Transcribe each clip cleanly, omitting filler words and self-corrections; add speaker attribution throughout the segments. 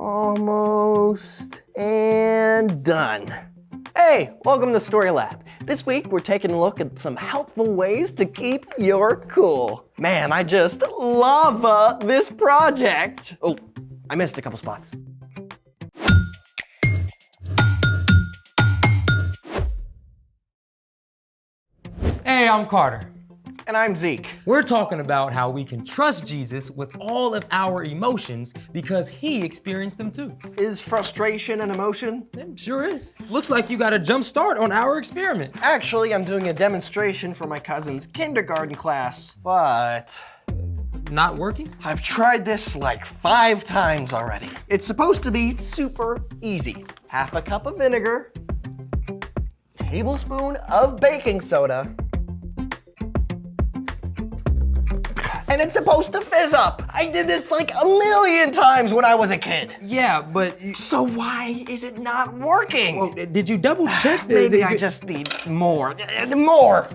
Speaker 1: Almost and done. Hey, welcome to Story Lab. This week we're taking a look at some helpful ways to keep your cool. Man, I just love this project. Oh, I missed a couple spots.
Speaker 2: Hey, I'm Carter.
Speaker 1: And I'm Zeke.
Speaker 2: We're talking about how we can trust Jesus with all of our emotions because he experienced them too.
Speaker 1: Is frustration an emotion?
Speaker 2: It sure is. Looks like you got a jump start on our experiment.
Speaker 1: Actually, I'm doing a demonstration for my cousin's kindergarten class, but
Speaker 2: Not working?
Speaker 1: I've tried this like 5 times already. It's supposed to be super easy. Half a cup of vinegar, tablespoon of baking soda, and it's supposed to fizz up. I did this like a million times when I was a kid.
Speaker 2: Yeah, but...
Speaker 1: So why is it not working?
Speaker 2: Well, did you double check?
Speaker 1: Maybe I just need more. More!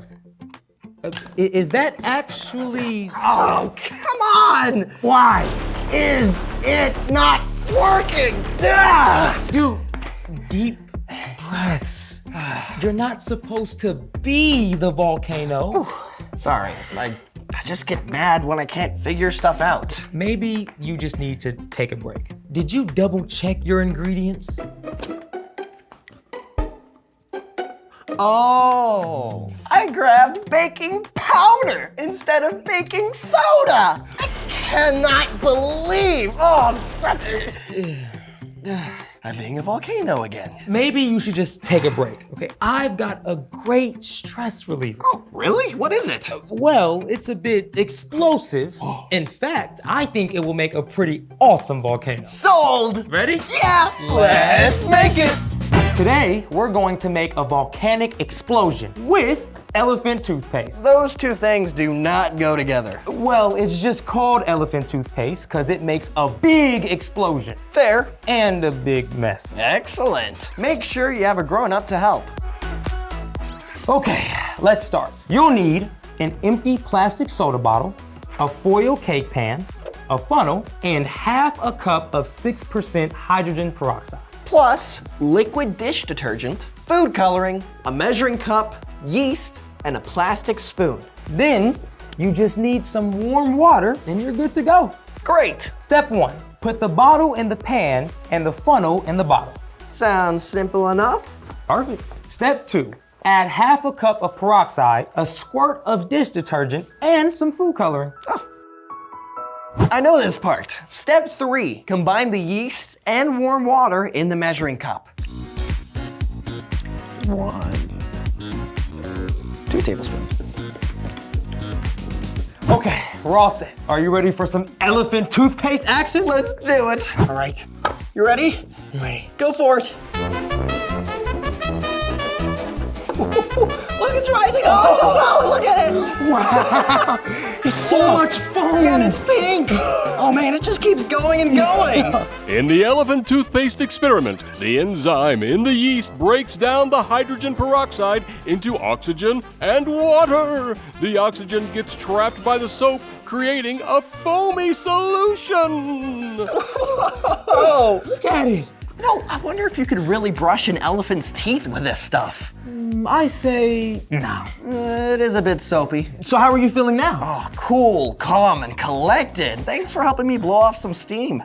Speaker 2: Is that actually...
Speaker 1: Oh, come on! Why is it not working?
Speaker 2: Dude, deep breaths. You're not supposed to be the volcano.
Speaker 1: Sorry, I just get mad when I can't figure stuff out.
Speaker 2: Maybe you just need to take a break. Did you double check your ingredients?
Speaker 1: Oh, I grabbed baking powder instead of baking soda. I cannot believe. Oh, I'm such a... I'm being a volcano again.
Speaker 2: Maybe you should just take a break, okay? I've got a great stress reliever.
Speaker 1: Oh, really? What is it?
Speaker 2: Well, it's a bit explosive. In fact, I think it will make a pretty awesome volcano.
Speaker 1: Sold!
Speaker 2: Ready?
Speaker 1: Yeah, let's make it.
Speaker 2: Today, we're going to make a volcanic explosion with elephant toothpaste.
Speaker 1: Those two things do not go together.
Speaker 2: Well, it's just called elephant toothpaste because it makes a big explosion.
Speaker 1: Fair.
Speaker 2: And a big mess.
Speaker 1: Excellent. Make sure you have a grown-up to help.
Speaker 2: Okay, let's start. You'll need an empty plastic soda bottle, a foil cake pan, a funnel, and half a cup of 6% hydrogen peroxide.
Speaker 1: Plus liquid dish detergent, food coloring, a measuring cup, yeast, and a plastic spoon.
Speaker 2: Then you just need some warm water and you're good to go.
Speaker 1: Great.
Speaker 2: Step 1, put the bottle in the pan and the funnel in the bottle.
Speaker 1: Sounds simple enough.
Speaker 2: Perfect. Step 2, add half a cup of peroxide, a squirt of dish detergent, and some food coloring.
Speaker 1: I know this part. Step 3, combine the yeast and warm water in the measuring cup. 2 tablespoons.
Speaker 2: Okay, we're all set. Are you ready for some elephant toothpaste action?
Speaker 1: Let's do it.
Speaker 2: All right.
Speaker 1: You ready?
Speaker 2: I'm ready.
Speaker 1: Go for it. Look, it's rising. Oh, wow, look at it.
Speaker 2: Wow, it's so much fun.
Speaker 1: Yeah, and it's pink. Oh man, it just keeps going and going.
Speaker 3: In the elephant toothpaste experiment, the enzyme in the yeast breaks down the hydrogen peroxide into oxygen and water. The oxygen gets trapped by the soap, creating a foamy solution.
Speaker 1: Oh,
Speaker 2: Look at it.
Speaker 1: you know, I wonder if you could really brush an elephant's teeth with this stuff.
Speaker 2: I say no.
Speaker 1: It is a bit soapy.
Speaker 2: So how are you feeling now?
Speaker 1: Oh, cool, calm, and collected. Thanks for helping me blow off some steam.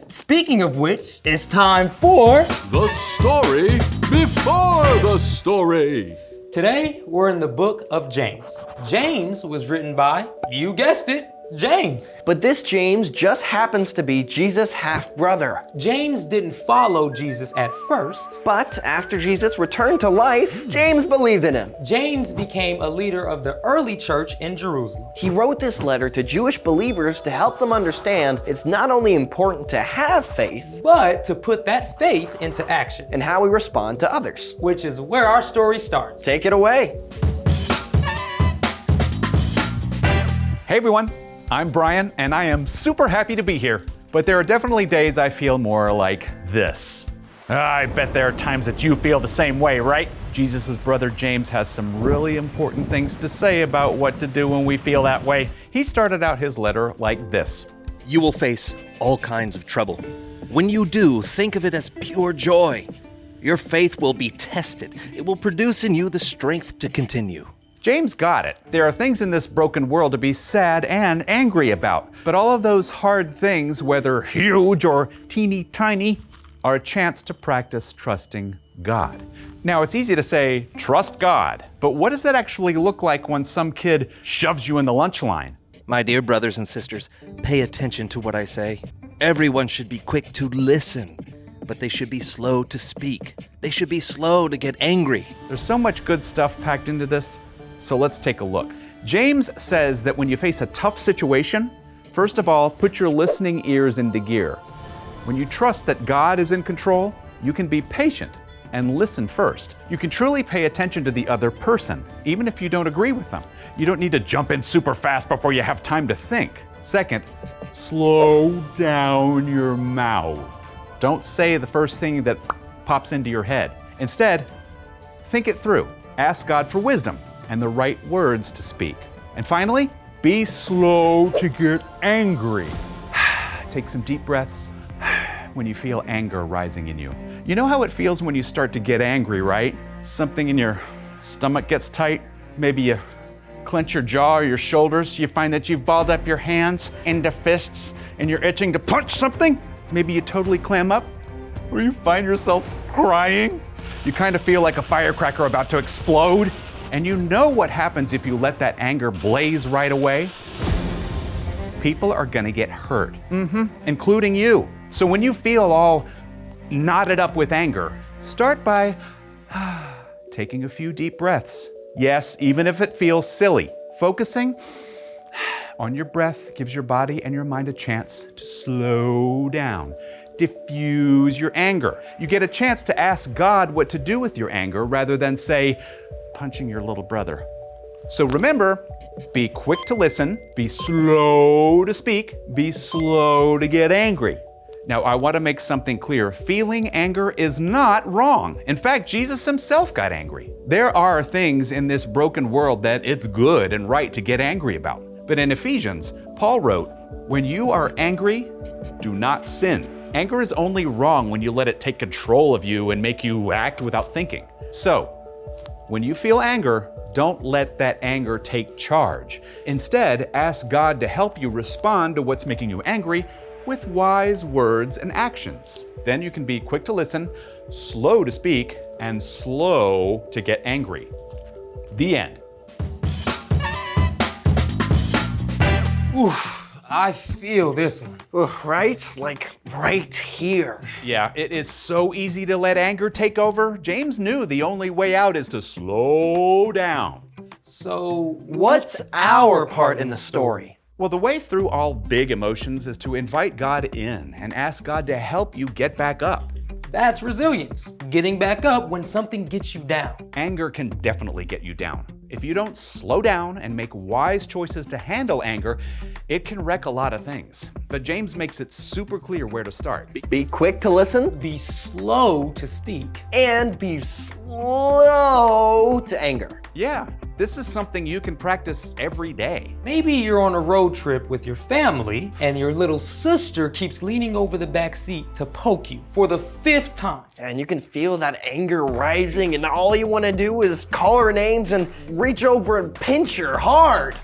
Speaker 2: Speaking of which, it's time for...
Speaker 3: The story before the story.
Speaker 2: Today, we're in the book of James. James was written by, you guessed it, James.
Speaker 1: But this James just happens to be Jesus' half-brother.
Speaker 2: James didn't follow Jesus at first.
Speaker 1: But after Jesus returned to life, James believed in him.
Speaker 2: James became a leader of the early church in Jerusalem.
Speaker 1: He wrote this letter to Jewish believers to help them understand it's not only important to have faith,
Speaker 2: But to put that faith into action,
Speaker 1: and how we respond to others.
Speaker 2: which is where our story starts.
Speaker 1: Take it away.
Speaker 4: Hey everyone, I'm Brian and I am super happy to be here. But there are definitely days I feel more like this. I bet there are times that you feel the same way, right? Jesus' brother James has some really important things to say about what to do when we feel that way. He started out his letter like this.
Speaker 5: You will face all kinds of trouble. When you do, think of it as pure joy. Your faith will be tested. It will produce in you the strength to continue.
Speaker 4: James got it. There are things in this broken world to be sad and angry about. But all of those hard things, whether huge or teeny tiny, are a chance to practice trusting God. Now, it's easy to say, trust God, but what does that actually look like when some kid shoves you in the lunch line?
Speaker 5: My dear brothers and sisters, pay attention to what I say. Everyone should be quick to listen, but they should be slow to speak. They should be slow to get angry.
Speaker 4: There's so much good stuff packed into this, so let's take a look. James says that when you face a tough situation, first of all, put your listening ears into gear. When you trust that God is in control, you can be patient and listen first. You can truly pay attention to the other person, even if you don't agree with them. You don't need to jump in super fast before you have time to think. Second, slow down your mouth. Don't say the first thing that pops into your head. Instead, think it through. Ask God for wisdom and the right words to speak. And finally, be slow to get angry. Take some deep breaths when you feel anger rising in you. You know how it feels when you start to get angry, right? Something in your stomach gets tight. Maybe you clench your jaw or your shoulders. You find that you've balled up your hands into fists and you're itching to punch something. Maybe you totally clam up, or you find yourself crying. You kind of feel like a firecracker about to explode. And you know what happens if you let that anger blaze right away? People are gonna get hurt, including you. So when you feel all knotted up with anger, start by taking a few deep breaths. Yes, even if it feels silly, focusing on your breath gives your body and your mind a chance to slow down, diffuse your anger. You get a chance to ask God what to do with your anger rather than, say, punching your little brother. So remember, be quick to listen, be slow to speak, be slow to get angry. Now, I want to make something clear. Feeling anger is not wrong. In fact, Jesus himself got angry. There are things in this broken world that it's good and right to get angry about. But in Ephesians, Paul wrote, "When you are angry, do not sin." Anger is only wrong when you let it take control of you and make you act without thinking. So, when you feel anger, don't let that anger take charge. Instead, ask God to help you respond to what's making you angry with wise words and actions. Then you can be quick to listen, slow to speak, and slow to get angry. The end.
Speaker 2: Oof, I feel this one.
Speaker 1: Right? Like right here.
Speaker 4: Yeah, it is so easy to let anger take over. James knew the only way out is to slow down.
Speaker 2: So,
Speaker 1: What's our part in the story?
Speaker 4: Well, the way through all big emotions is to invite God in and ask God to help you get back up.
Speaker 2: that's resilience, getting back up when something gets you down.
Speaker 4: Anger can definitely get you down. If you don't slow down and make wise choices to handle anger, it can wreck a lot of things. But James makes it super clear where to start.
Speaker 1: Be quick to listen
Speaker 2: Be slow to speak.
Speaker 1: and be slow to anger.
Speaker 4: Yeah, this is something you can practice every day.
Speaker 2: Maybe you're on a road trip with your family and your little sister keeps leaning over the back seat to poke you for the 5th time.
Speaker 1: And you can feel that anger rising, and all you want to do is call her names and reach over and pinch her hard.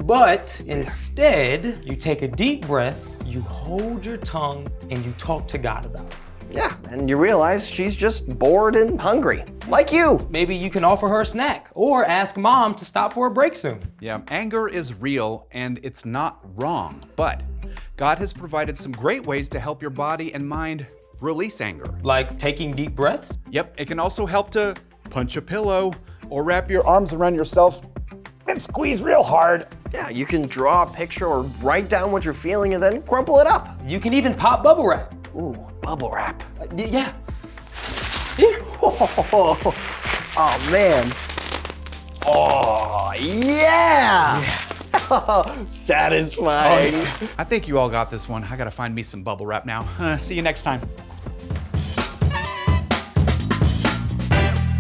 Speaker 2: But instead, you take a deep breath, you hold your tongue, and you talk to God about it.
Speaker 1: Yeah, and you realize she's just bored and hungry, like you.
Speaker 2: Maybe you can offer her a snack or ask mom to stop for a break soon.
Speaker 4: Yeah, anger is real and it's not wrong, but God has provided some great ways to help your body and mind release anger.
Speaker 2: Like taking deep breaths?
Speaker 4: Yep, it can also help to punch a pillow or wrap your arms around yourself and squeeze real hard.
Speaker 1: Yeah, you can draw a picture or write down what you're feeling and then crumple it up.
Speaker 2: You can even pop bubble wrap.
Speaker 1: Ooh, bubble wrap.
Speaker 2: Yeah.
Speaker 1: Oh man. Oh, yeah! Satisfying.
Speaker 4: I think you all got this one. I gotta find me some bubble wrap now. See you next time.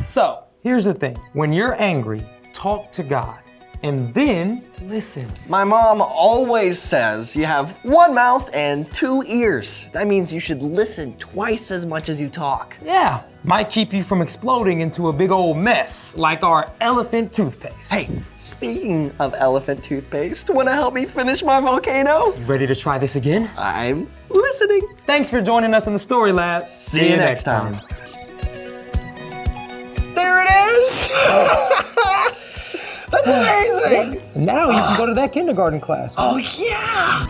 Speaker 2: So, here's the thing. When you're angry, talk to God. and then listen.
Speaker 1: My mom always says you have one mouth and two ears. That means you should listen twice as much as you talk.
Speaker 2: Yeah, might keep you from exploding into a big old mess like our elephant toothpaste.
Speaker 1: Hey, speaking of elephant toothpaste, wanna help me finish my volcano?
Speaker 2: Ready to try this again?
Speaker 1: I'm listening.
Speaker 2: Thanks for joining us in the Story Lab.
Speaker 1: See you next time. There it is! That's amazing!
Speaker 2: And now you can go to that kindergarten class.
Speaker 1: Oh yeah!